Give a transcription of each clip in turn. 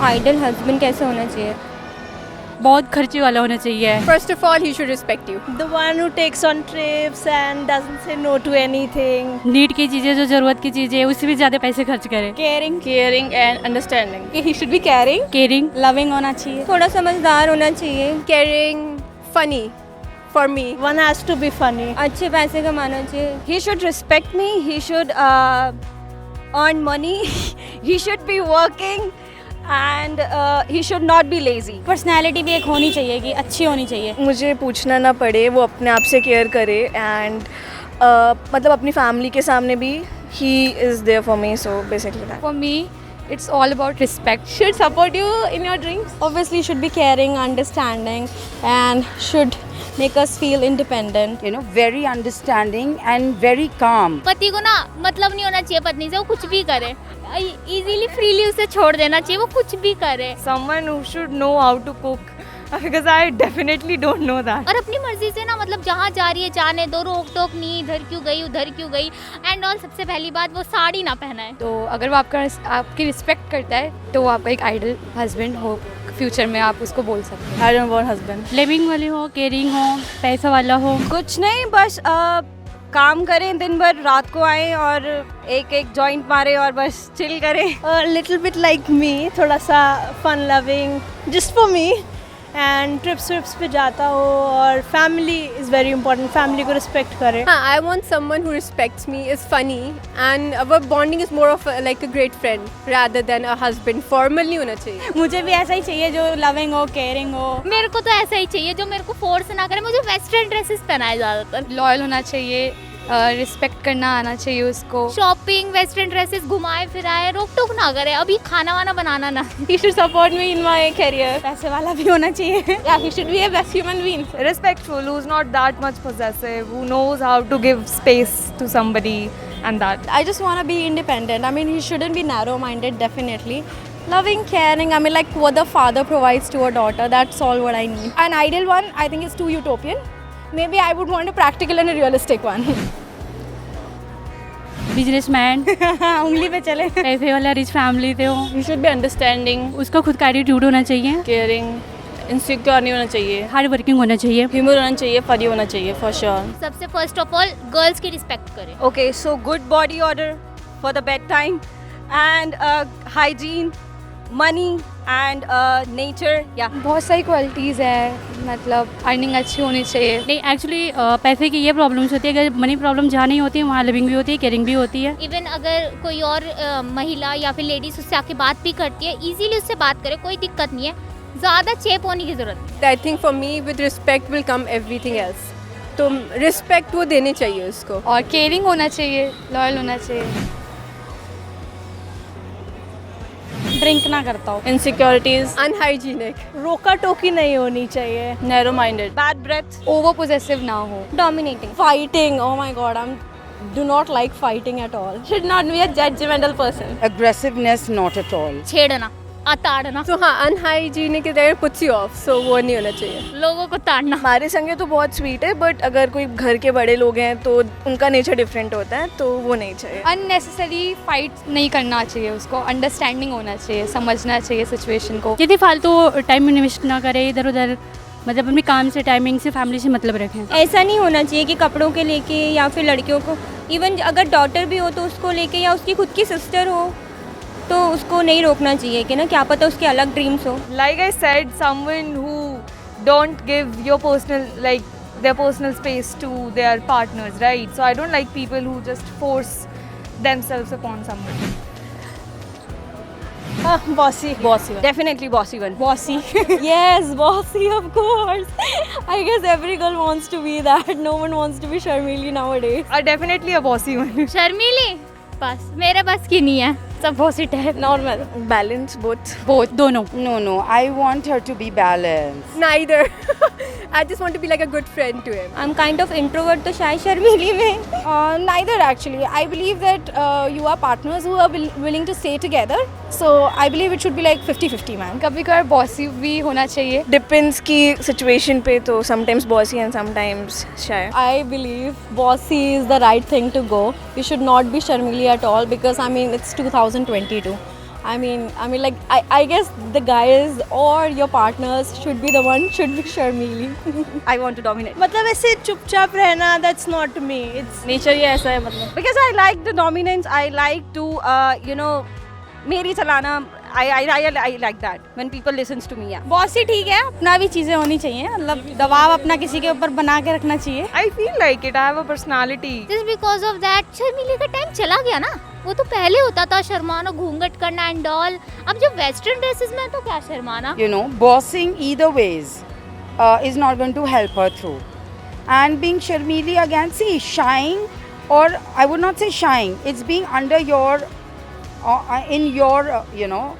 Idol husband कैसे होना चाहिए? बहुत खर्चे वाला होना चाहिए। First of all, he should respect you. The one who takes on trips and doesn't say no to anything. Need की चीज़ें, जो ज़रूरत की चीज़ें, उससे भी ज़्यादा पैसे खर्च करें। Caring and understanding. He should be caring, caring, loving होना चाहिए. थोड़ा समझदार होना चाहिए, Caring, funny for me. One has to be funny. अच्छे पैसे कमाना चाहिए. He should respect me. He should earn money. He should be working. And he should not be lazy. Personality भी एक होनी चाहिए कि अच्छी होनी चाहिए। मुझे पूछना ना पड़े, वो अपने आप से केयर करे एंड मतलब अपनी फैमिली के सामने भी ही is there for me, so basically that. For me, it's all about respect. Should support you in your dreams. Obviously, should be caring, understanding, and should make us feel independent. very understanding and very calm. पति को ना मतलब नहीं होना चाहिए पत्नी से, वो कुछ भी करे, इजीली फ्रीली उसे छोड़ देना चाहिए, वो कुछ भी करे। Someone who should know how to cook because I definitely don't know that. और अपनी मर्जी से ना, मतलब जहाँ जा रही है जाने दो, रोक टोक नहीं, इधर क्यों गई उधर क्यों गई। एंड ऑल सबसे पहली बात, वो साड़ी ना पहनाए। तो अगर वो आपकी रिस्पेक्ट करता है तो वो आपका एक आइडल हस्बैंड हो, फ्यूचर में आप उसको बोल सकते हैं। I don't want husband. Living वाले हो, केयरिंग हो, पैसा वाला हो। कुछ नहीं, बस काम करें दिन भर, रात को आए और एक जॉइंट मारे और बस चिल करें. लिटिल बिट लाइक मी, थोड़ा सा fun loving just for me, and trips पे जाता हो, और family is very important. Family को रिस्पेक्ट करें. I want someone who respects me, is funny, and our bonding is more of like a great friend rather than a husband. Formal नहीं होना चाहिए. मुझे भी ऐसा ही चाहिए जो लविंग हो, केयरिंग हो. मेरे को तो ऐसा ही चाहिए जो मेरे को फोर्स ना करे। मुझे वेस्टर्न ड्रेसेस पहनाए ज़्यादातर। लॉयल होना चाहिए, रिस्पेक्ट करना आना चाहिए उसको। शॉपिंग, वेस्टर्न ड्रेसेस, घुमाए फिराए, रोक टोक ना करे। अभी खाना वाना बनाना ना। He should support me in my career. पैसे वाला भी होना चाहिए. Yeah, he should be a best human being. Respectful, who's not that much possessive, who knows how to give space to somebody and that. I just want to be independent. I mean, he shouldn't be narrow-minded, definitely. Loving, caring, I mean, like what the father provides to a daughter, that's all what I need. An ideal one, I think, is too utopian. Maybe I would want a practical and a realistic one. Businessman, उंगली पे चले. पैसे वाला, rich family से हो, You should be understanding, उसका खुद का एटीट्यूड होना चाहिए, caring, insecure नहीं होना चाहिए. हार्ड वर्किंग होना चाहिए। Humor होना चाहिए, funny होना चाहिए for sure. सबसे फर्स्ट ऑफ ऑल गर्ल्स की रिस्पेक्ट करे। Okay, so good body odor for the bedtime, and hygiene, money, and nature. Yeah. बहुत सारी क्वालिटीज़ है, मतलब अर्निंग अच्छी होनी चाहिए। नहीं, एक्चुअली पैसे की ये प्रॉब्लम्स होती है, अगर मनी प्रॉब्लम जहाँ नहीं होती है वहाँ लिविंग भी होती है, केयरिंग भी होती है। इवन अगर कोई और महिला या फिर लेडीज उससे आके बात भी करती है, इजीली उससे बात करे, कोई दिक्कत नहीं है। ज़्यादा चेप होने की ज़रूरत नहीं। I think for me, with respect will come everything else. तो respect वो देनी चाहिए उसको. और केयरिंग होना चाहिए, लॉयल होना चाहिए। ड्रिंक ना करता हो. Insecurities, unhygienic, रोका टोकी नहीं होनी चाहिए. narrow-minded. Bad breath. Over possessive ना हो। Dominating. Fighting. Oh my God, do not like fighting at all. Should not be a judgmental person. Aggressiveness, not at all. छेड़ना, ताड़ना, तो हाँ, unhygienic is there puts you off, so वो नहीं होना चाहिए. लोगों को ताड़ना। हमारे संगे तो बहुत स्वीट है, बट अगर कोई घर के बड़े लोग हैं तो उनका नेचर डिफरेंट होता है, तो वो नहीं चाहिए। अननेसेसरी फाइट नहीं करना चाहिए, उसको अंडरस्टैंडिंग होना चाहिए, समझना चाहिए सिचुएशन को। यदि फालतू टाइम इन्वेस्ट ना करे इधर उधर, मतलब अपने काम से, टाइमिंग से, फैमिली से मतलब रखें। ऐसा नहीं होना चाहिए कि कपड़ों के लेके या फिर लड़कियों को, इवन अगर डॉटर भी हो तो उसको लेके, या उसकी खुद की सिस्टर हो तो उसको नहीं रोकना चाहिए कि ना, क्या पता उसके अलग ड्रीम्स हो। Like I said, someone who don't give your personal, like their personal space to their partners, right? So I don't like people who just force themselves upon someone. Bossy. Bossy one. Definitely bossy one. Bossy. Yes, bossy, of course. I guess every girl wants to be that. No one wants to be Sharmili nowadays. Definitely a bossy one. शर्मीली बस मेरे बस की नहीं है, सब बहुत है। Normal. Balance both. Both, दोनों। No, I want her to be balanced. Neither. I just want to be like a good friend to him. I am kind of introvert, तो शायद शर्मीली में। Neither actually. I believe that you are partners who are willing to stay together. So I believe it should be like 50-50, man. कभी कभार bossy भी होना चाहिए। Depends की situation पे, तो sometimes bossy and sometimes shy. I believe bossy is the right thing to go. You should not be Sharmili at all, because I mean it's 2022. I mean, like, I guess the guys or your partners should be the one, should be Sharmili. I want to dominate. मतलब ऐसे चुपचाप रहना, that's not me. It's nature ही ऐसा है मतलब. Because I like the dominance. I like to you know मेरी चलाना. I like that when people listens to me. Yeah. Boss ही ठीक है, अपना भी चीज़ें होनी चाहिए, मतलब दबाव अपना किसी के ऊपर बना के रखना चाहिए. I feel like it. I have a personality. Just because of that शर्मीली का टाइम चला गया ना. वो तो पहले होता था शर्माना, घूंघट करना एंड ऑल. अब जो वेस्टर्न ड्रेसेस में तो क्या शर्माना. You know, bossing either ways is not going to help her through. And being Sharmili again, see, shying, or I would not say shying, it's being under your, in your, you know,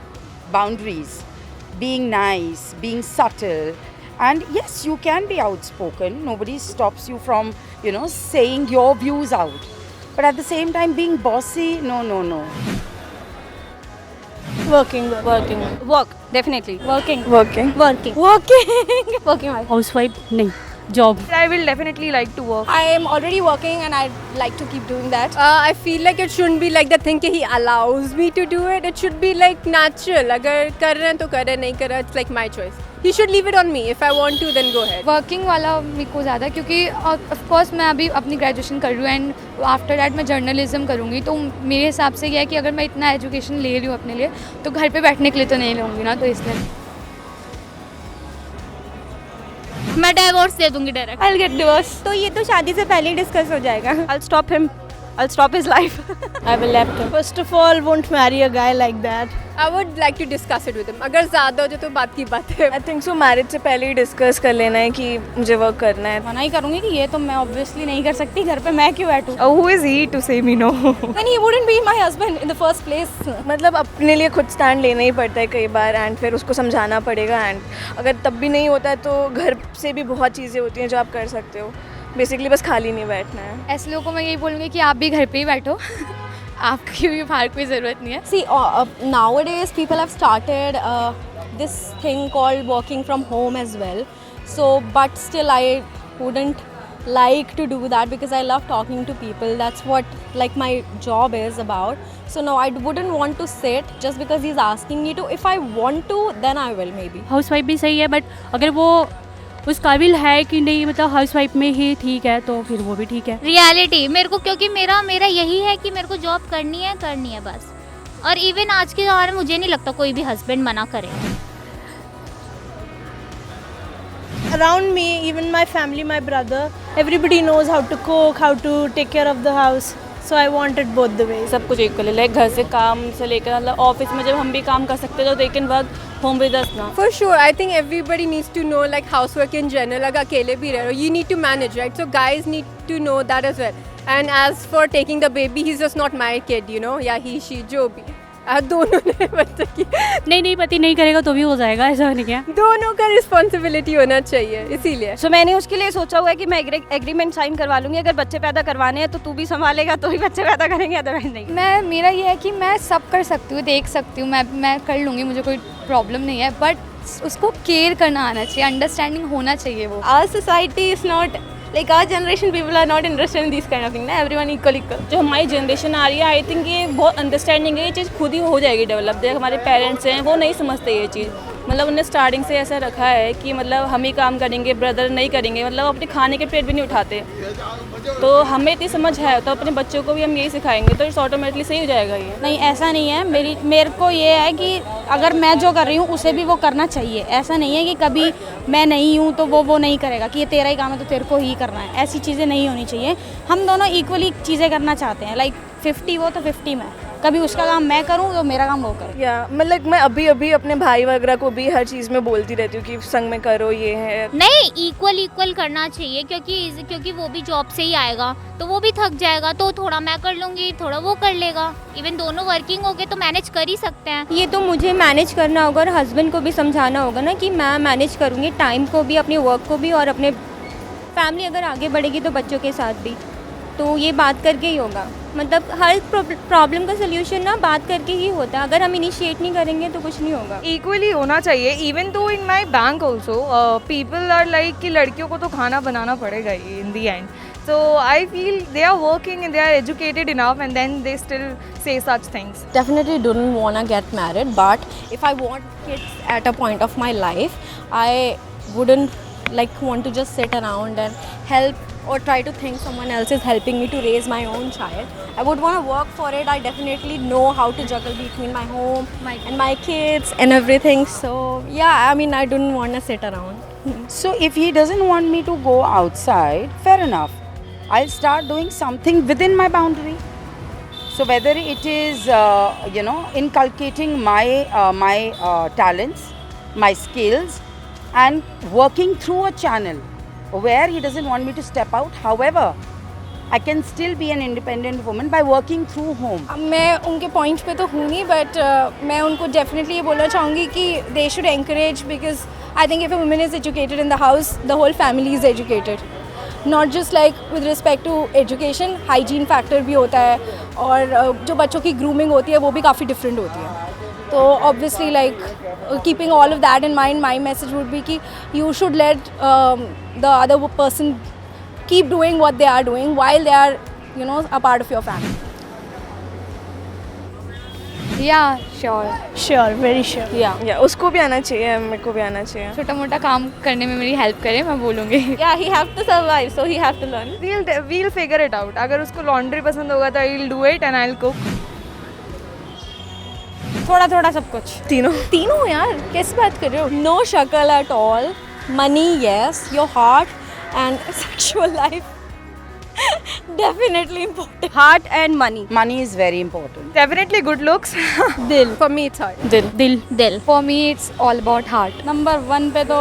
boundaries. Being nice, being subtle. And yes, you can be outspoken. Nobody stops you from, you know, saying your views out. But at the same time, being bossy, no. working. Work definitely. Working housewife नहीं, job. I will definitely like to work. I am already working and I'd like to keep doing that. I feel like it shouldn't be like the thing कि he allows me to do it. It should be like natural. अगर कर रहे हैं तो कर रहे हैं, नहीं कर रहे हैं, it's like my choice. He should leave it on me. If I want to, then go ahead. Working वाला मेरे को ज़्यादा, क्योंकि ऑफ कोर्स मैं अभी अपनी ग्रेजुएशन कर रही हूँ एंड आफ्टर दैट मैं जर्नलिज्म करूँगी. तो मेरे हिसाब से यह है कि अगर मैं इतना एजुकेशन ले रही हूँ अपने लिए, तो घर पे बैठने के लिए तो नहीं लूँगी ना, तो इसलिए मैं डाइवोर्स दे दूंगी डायरेक्ट. I'll get divorced. तो ये तो शादी से पहले ही डिस्कस हो जाएगा. I'll stop him. I'll stop his life. I will left him. First of all, won't marry a guy like that. I would like to discuss it with him. अगर ज़्यादा हो जाए तो बात की बात है. I think so. मैरिज से पहले ही डिस्कस कर लेना है कि मुझे वर्क करना है. मना ही करूँगी कि ये तो मैं ऑब्वियसली नहीं कर सकती, घर पे मैं क्यों बैठूँ. Who is he to say me no? And he wouldn't be my husband in the first place. मतलब अपने लिए खुद स्टैंड लेना ही पड़ता है कई बार, एंड फिर उसको समझाना पड़ेगा. एंड अगर तब भी नहीं होता है तो घर से भी बहुत चीज़ें होती हैं जो आप कर सकते हो. बेसिकली बस खाली नहीं बैठना है. ऐसे लोगों को मैं यही बोलूँगी कि आप भी घर पे ही बैठो. आपकी भी बाहर कोई ज़रूरत नहीं है. See, nowadays people have started this thing called working from home as well. So, but still I wouldn't like to do that because I love talking to people. That's what like my job is about. So no, I wouldn't want to sit just because he's asking me to. If I want to, then I will maybe. Housewife भी सही है, but अगर वो उस काबिल है कि नहीं, मतलब हाउसवाइफ में ही ठीक है, तो फिर वो भी ठीक है. रियलिटी मेरे को, क्योंकि मेरा यही है कि मेरे को जॉब करनी है बस. और इवन आज के दौर में मुझे नहीं लगता कोई भी हस्बैंड मना करे. Around me, even my family, my brother, everybody knows how to cook, how to take care of the house. So I want it both the ways. सब कुछ इक्वल है. लाइक घर से काम से लेकर मतलब ऑफिस में जब हम भी काम कर सकते हैं तो they can work home with us now. For sure, I think everybody needs to know like housework in general. अगर अकेले भी रह रहे हो, you need to manage, right? So guys need to know that as well. And as for taking the baby, he's just not my kid, you know? या he, she, जो भी. दोनों ने बच्चे की. नहीं पति नहीं करेगा तो भी हो जाएगा, ऐसा नहीं क्या. दोनों का रिस्पॉन्सिबिलिटी होना चाहिए, इसीलिए. सो मैंने उसके लिए सोचा हुआ है कि मैं एग्रीमेंट साइन करवा लूँगी. अगर बच्चे पैदा करवाने हैं तो तू भी संभालेगा, तो ही बच्चे पैदा करेंगे, अदरवाइज नहीं. मेरा ये है कि मैं सब कर सकती हूँ, देख सकती हूँ, मैं कर लूँगी, मुझे कोई प्रॉब्लम नहीं है. बट उसको केयर करना आना चाहिए, अंडरस्टैंडिंग होना चाहिए. वो Our society is not like our generation people are not interested in these kind of thing ना. everyone equal. जो हमारी जनरेशन आ रही है, आई थिंक ये बहुत अंडरस्टैंडिंग है. ये चीज़ खुद ही हो जाएगी डेवलप. जैसे हमारे पेरेंट्स हैं वो नहीं समझते ये चीज़. मतलब उन्हें स्टार्टिंग से ऐसा रखा है कि मतलब हम ही काम करेंगे, ब्रदर नहीं करेंगे, मतलब अपने खाने के प्लेट भी नहीं उठाते. तो हमें इतनी समझ है तो अपने बच्चों को भी हम यही सिखाएंगे तो इट्स ऑटोमेटिकली सही हो जाएगा. ये नहीं, ऐसा नहीं है. मेरे को ये है कि अगर मैं जो कर रही हूँ उसे भी वो करना चाहिए. ऐसा नहीं है कि कभी मैं नहीं हूँ तो वो नहीं करेगा कि ये तेरा ही काम है तो तेरे को ही करना है. ऐसी चीज़ें नहीं होनी चाहिए. हम दोनों इक्वली चीज़ें करना चाहते हैं. लाइक 50 वो तो 50 मैं. कभी उसका काम मैं करूँ तो मेरा काम वो करे. या मतलब मैं अभी अपने भाई वगैरह को भी हर चीज़ में बोलती रहती हूँ कि संग में करो, ये है. नहीं, इक्वल करना चाहिए, क्योंकि वो भी जॉब से ही आएगा तो वो भी थक जाएगा, तो थोड़ा मैं कर लूँगी, थोड़ा वो कर लेगा. इवन दोनों वर्किंग हो गए तो मैनेज कर ही सकते हैं. ये तो मुझे मैनेज करना होगा और हस्बैंड को भी समझाना होगा ना कि मैं मैनेज करूँगी टाइम को भी, अपने वर्क को भी, और अपने फैमिली अगर आगे बढ़ेगी तो बच्चों के साथ भी. तो ये बात करके ही होगा. मतलब हर प्रॉब्लम का सल्यूशन ना बात करके ही होता है. अगर हम इनिशिएट नहीं करेंगे तो कुछ नहीं होगा. इक्वली होना चाहिए. इवन तो in my bank also people are like कि लड़कियों को तो खाना बनाना पड़ेगा ही in the end. So I feel they are working and they are educated enough, and then they still say such things. Definitely don't want to get married, but if I want kids at a point of my life, I wouldn't like want to just sit around and help or try to think someone else is helping me to raise my own child. I would want to work for it. I definitely know how to juggle between my home and my kids and everything. So yeah, I mean, I don't want to sit around. So if he doesn't want me to go outside, fair enough. I'll start doing something within my boundary. So whether it is, inculcating my talents, my skills, and working through a channel where he doesn't want me to step out. However, I can still be an independent woman by working through home. मैं उनके point पे तो हूँ नहीं, but मैं उनको definitely ये बोलना चाहूँगी कि they should encourage, because I think if a woman is educated in the house, the whole family is educated. Not just like with respect to education, hygiene factor भी होता है, और जो बच्चों की ग्रूमिंग होती है वो भी काफ़ी डिफरेंट होती है. तो obviously like keeping all of that in mind, my message would be कि you should let the other person keep doing what they are doing while they are, a part of your family. Yeah, sure. Sure, very sure. या उसको भी आना चाहिए, मेरे को भी आना चाहिए. छोटा मोटा काम करने में मेरी हेल्प करे, मैं बोलूँगी. Yeah, he have to survive, so he have to learn. We'll figure it out. अगर उसको laundry पसंद होगा तो I'll do it and I'll cook. थोड़ा थोड़ा सब कुछ. तीनों यार, कैसे बात कर रहे हो? No shakal at all. Money, yes. Your heart and sexual life definitely important. Heart and money. Money is very important. Definitely good looks. For me, it's hard. दिल. For me, it's all about heart. Number 1 पे तो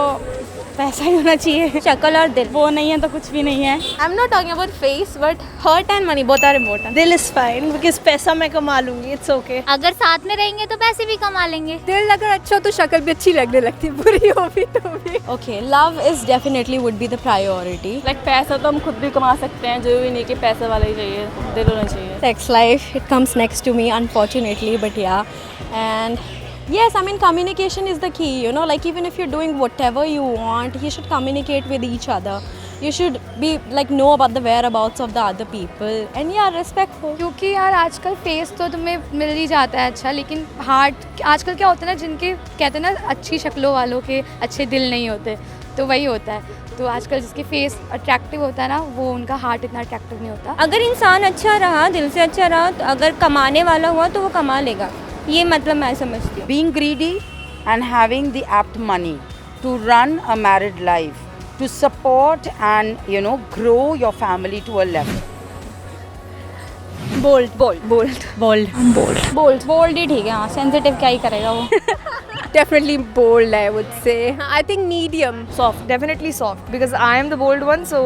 पैसा ही होना चाहिए. शक्ल और दिल. वो नहीं है तो कुछ भी नहीं है. I'm not talking about face, but heart and money both are important. दिल is fine because पैसा मैं कमा लूँगी. It's okay. अगर साथ में रहेंगे तो पैसे भी कमा लेंगे. दिल अगर अच्छा हो तो शक्ल भी अच्छी लगने लगती है, बुरी हो भी तो भी. Okay, love is definitely would be the priority. Like पैसा तो हम खुद भी कमा सकते हैं, जरूरी नहीं कि पैसा वाला ही चाहिए, दिल होना चाहिए. Sex life, it comes next to me unfortunately, but yeah. And yes, I mean, communication is the key, like even if you're doing whatever you want, you should communicate with each other. You should be like know about the whereabouts of the other people, and yeah, respectful. क्योंकि यार आजकल face तो तुम्हें मिल ही जाता है अच्छा, लेकिन heart आजकल क्या होता है ना, जिनके कहते हैं ना अच्छी शक्लों वालों के अच्छे दिल नहीं होते, तो वही होता है. तो आजकल जिसके फेस अट्रैक्टिव होता है ना, वो उनका हार्ट इतना अट्रैक्टिव नहीं होता. अगर इंसान अच्छा रहा, दिल से अच्छा रहा, तो अगर कमाने वाला हुआ तो वो कमा लेगा. ये मतलब मैं समझती हूँ. Being greedy and having the apt money to run a married life, to support and grow your family to a level. Bold ही ठीक है. हाँ, सेंसिटिव क्या ही करेगा वो. Definitely bold, I would say. I think medium. Soft, definitely soft, because I am the bold one, so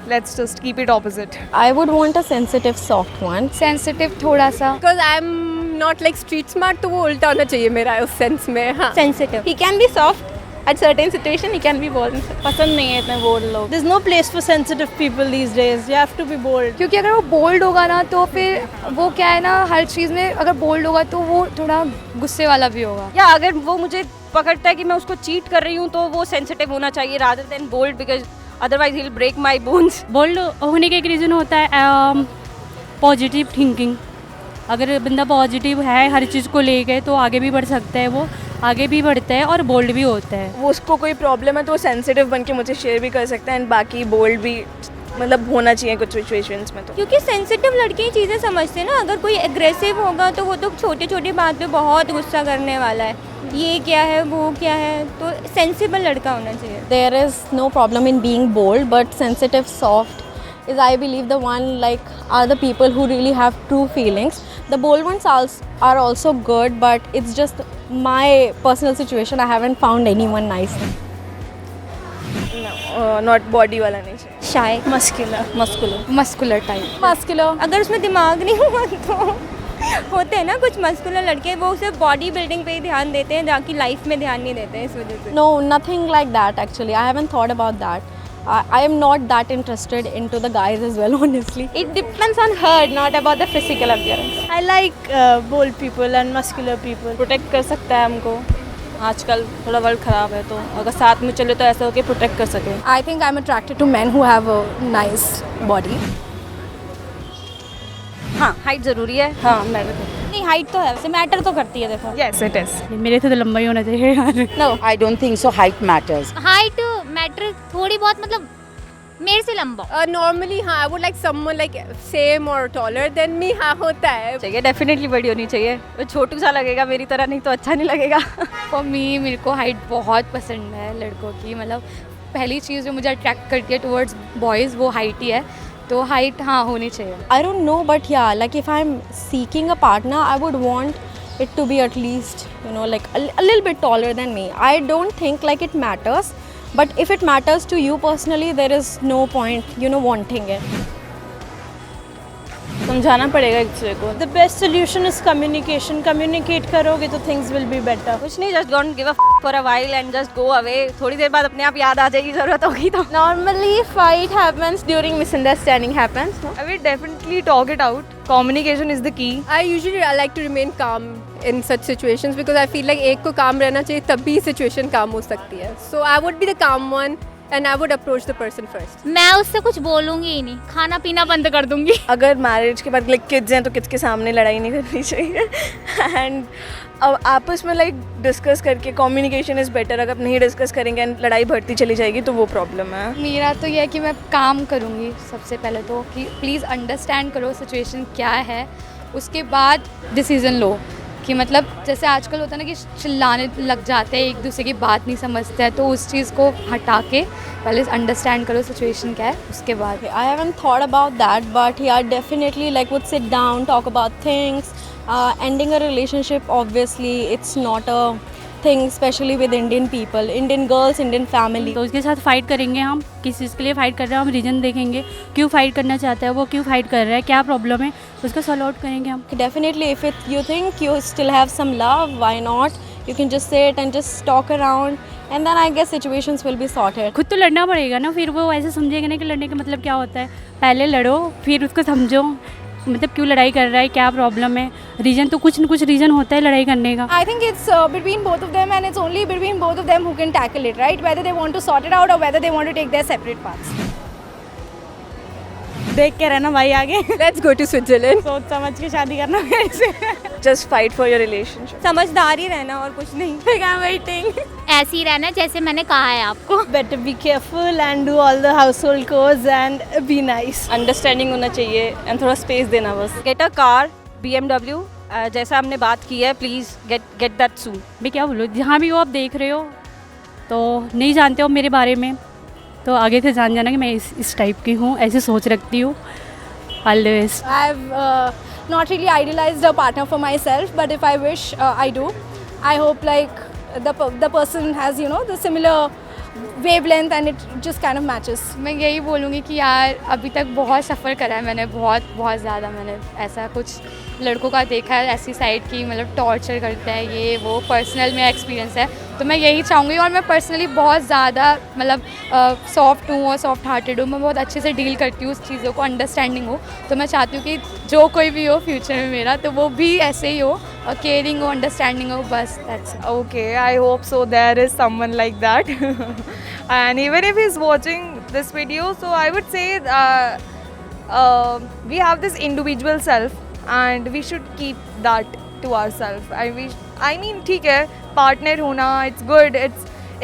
let's just keep it opposite. I would want a sensitive, soft one. Sensitive थोड़ा सा. Because I'm not like street smart, तो वो उल्टा होना चाहिए मेरा उस sense में. हाँ. Sensitive. He can be soft at certain situation. He can be bold. पसंद नहीं है इतने बोल्ड लोग. There's no place for sensitive people these days. You have to be bold. क्योंकि अगर वो बोल्ड होगा ना, तो फिर वो क्या है ना, हर चीज़ में अगर बोल्ड होगा तो वो थोड़ा गुस्से वाला भी होगा. या अगर वो मुझे पकड़ता है कि मैं उसको चीट कर रही हूँ, तो वो सेंसिटिव होना चाहिए rather than bold, because otherwise he'll break my bones. Bold होने का एक रीज़न होता है पॉजिटिव थिंकिंग. अगर बंदा पॉजिटिव है हर चीज़ को लेके, तो आगे भी बढ़ सकता है, वो आगे भी बढ़ता है और बोल्ड भी होता है. वो उसको कोई प्रॉब्लम है तो वो सेंसिटिव बन के मुझे शेयर भी कर सकता है, एंड बाकी बोल्ड भी मतलब होना चाहिए कुछ सिचुएशंस में. तो क्योंकि सेंसिटिव लड़के ही चीज़ें समझते हैं ना. अगर कोई एग्रेसिव होगा तो वो तो छोटी छोटी बात पे बहुत गुस्सा करने वाला है. ये क्या है, वो क्या है. तो सेंसिबल लड़का होना चाहिए. There is no problem in being bold, but sensitive, soft is, I believe, the one like are the people who really have true feelings. The bold ones are also good, but it's just my personal situation. I haven't found anyone nice. Not body वाला नहीं चाहिए. Shy. Muscular type. Muscular. अगर उसमें दिमाग नहीं हुआ तो होते हैं ना कुछ मस्कुलर लड़के, वो सिर्फ बॉडी बिल्डिंग पे ही ध्यान देते हैं, जाकि लाइफ में ध्यान नहीं देते हैं. इस वजह से. No, nothing like that actually. I haven't thought about that. I am not that interested into the guys as well, honestly. It depends on her, not about the physical appearance. I like bold people and muscular people. Protect कर सकता है हमको. आजकल थोड़ा world ख़राब है, तो अगर साथ में चले तो ऐसा हो कि प्रोटेक्ट कर सके. I think I'm attracted to men who have a nice body. हाँ, हाइट ज़रूरी है. हाँ, मैटर करती नहीं, हाइट तो है, वैसे मैटर तो करती है. देखो है. Yes, it is. मेरे से तो लंबा ही होना चाहिए यार. No, I don't think so. Height matters. Height matter थोड़ी बहुत, मतलब मेरे से लंबा. Normally, हाँ, I would like someone like same or taller than me. हाँ, होता है. चाहिए, डेफिनेटली बड़ी होनी चाहिए. वो छोटू सा लगेगा मेरी तरह, नहीं तो अच्छा नहीं लगेगा. फॉर मी, मेरे को हाइट बहुत पसंद है लड़कों की. मतलब पहली चीज़ जो मुझे अट्रैक्ट करती है टुवर्ड्स बॉयज़ वो हाइट ही है. तो हाइट हाँ होनी चाहिए. I don't know, but yeah, like if I'm seeking a partner, I would want it to be at least, you know, like a little bit taller than me. I don't think like it matters, but if it matters to you personally, there is no point, you know, wanting it. समझाना पड़ेगा एक दूसरे को. The best solution is communication. Communicate करोगे तो things will be better. कुछ नहीं, just don't give a for a while and just go away. थोड़ी देर बाद अपने आप याद आ जाएगी ज़रूरत होगी तो. Normally, fight happens during misunderstanding happens. No? I will definitely talk it out. Communication is the key. I usually like to remain calm in such situations because I feel like एक को calm रहना चाहिए तभी situation calm हो सकती है. So I would be the calm one and I would approach the person first. मैं उससे कुछ बोलूँगी ही नहीं, खाना पीना बंद कर दूँगी. अगर मैरिज के बाद लाइक किड्स हैं तो किड्स के सामने लड़ाई नहीं करनी चाहिए. एंड अब आपस में लाइक डिस्कस करके कम्युनिकेशन इज़ बेटर. अगर नहीं डिस्कस करेंगे एंड लड़ाई बढ़ती चली जाएगी तो वो प्रॉब्लम है. मेरा तो यह है कि मैं काम करूँगी सबसे पहले तो, कि प्लीज़ अंडरस्टैंड करो सिचुएशन क्या है, उसके बाद डिसीज़न लो. कि मतलब जैसे आजकल होता है ना कि चिल्लाने लग जाते हैं, एक दूसरे की बात नहीं समझते हैं, तो उस चीज़ को हटा के पहले अंडरस्टैंड करो सिचुएशन क्या है, उसके बाद. I haven't thought about that, but yeah, definitely like would sit down, talk about things. Ending a relationship, obviously, it's not a thing, especially with Indian people, Indian girls, Indian family. तो उसके साथ fight करेंगे हम, किस चीज़ के लिए fight कर रहे हैं हम रीज़न देखेंगे, क्यों फाइट करना चाहता है वो, क्यों फाइट कर रहा है, क्या प्रॉब्लम है, उसका सॉल्व आउट करेंगे हम. Definitely, if you think you still have some love, why not? You can just sit and just talk around, and then I guess situations will be sorted. खुद तो लड़ना पड़ेगा ना, फिर वो ऐसे समझेगा नहीं कि लड़ने का मतलब क्या होता है. पहले लड़ो, फिर उसको समझो, मतलब क्यों लड़ाई कर रहा है, क्या प्रॉब्लम है. रीज़न तो कुछ न कुछ रीज़न होता है लड़ाई करने का. I think it's between both of them, and it's only between both of them who can tackle it, right? Whether they want to sort it out or whether they want to take their separate paths. देख के रहना भाई आगे. Let's go to Switzerland. सोच समझ के शादी करना मेरे से. Just fight for your relationship. समझदार ही रहना और कुछ नहीं. I'm waiting. ऐसे ही रहना जैसे मैंने कहा है आपको. Better be careful and do all the household chores and be nice. Understanding होना चाहिए एंड थोड़ा स्पेस देना बस. Get a car, BMW. जैसा हमने बात की है, प्लीज़ get that soon. मैं क्या बोलूँ, जहाँ भी हो आप देख रहे हो तो नहीं जानते हो मेरे बारे में, तो आगे से जान जाना कि मैं इस टाइप की हूँ, ऐसे सोच रखती हूँ. All the best. I've not really idealized a partner for myself, but if I wish, I do. I hope like the person has, you know, the similar wavelength and it just kind of matches. मैं यही बोलूँगी कि यार अभी तक बहुत सफ़र करा है मैंने, बहुत ज़्यादा. मैंने ऐसा कुछ लड़कों का देखा है ऐसी साइड की, मतलब टॉर्चर करता है ये वो. पर्सनल मेरा एक्सपीरियंस है, तो मैं यही चाहूँगी. और मैं पर्सनली बहुत ज़्यादा मतलब सॉफ्ट हूँ और सॉफ्ट हार्टेड हूँ. मैं बहुत अच्छे से डील करती हूँ उस चीज़ों को, अंडरस्टैंडिंग हो. तो मैं चाहती हूँ कि जो कोई भी हो फ्यूचर में मेरा, तो वो भी ऐसे ही हो, केयरिंग हो, अंडरस्टैंडिंग हो, बस. That's it. Okay, I hope so. There is someone like that. And even if he's watching this video, so I would say we have this individual self and we should keep that to ourselves. I mean, ठीक है, partner होना, it's good.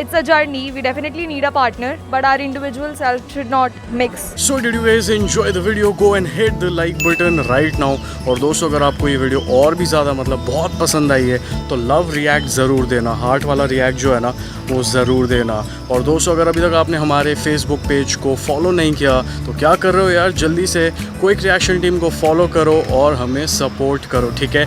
It's a journey. We definitely need a partner, but our individual self should not mix. So did you guys enjoy the video? Go and hit the like button right now. और दोस्तों अगर आपको ये video और भी ज़्यादा मतलब बहुत पसंद आई है तो लव रिएक्ट ज़रूर देना. हार्ट वाला रिएक्ट जो है ना वो ज़रूर देना. और दोस्तों अगर अभी तक आपने हमारे फेसबुक पेज को फॉलो नहीं किया तो क्या कर रहे हो यार, जल्दी से क्विक रिएक्शन टीम को फॉलो करो और हमें सपोर्ट करो, ठीक है.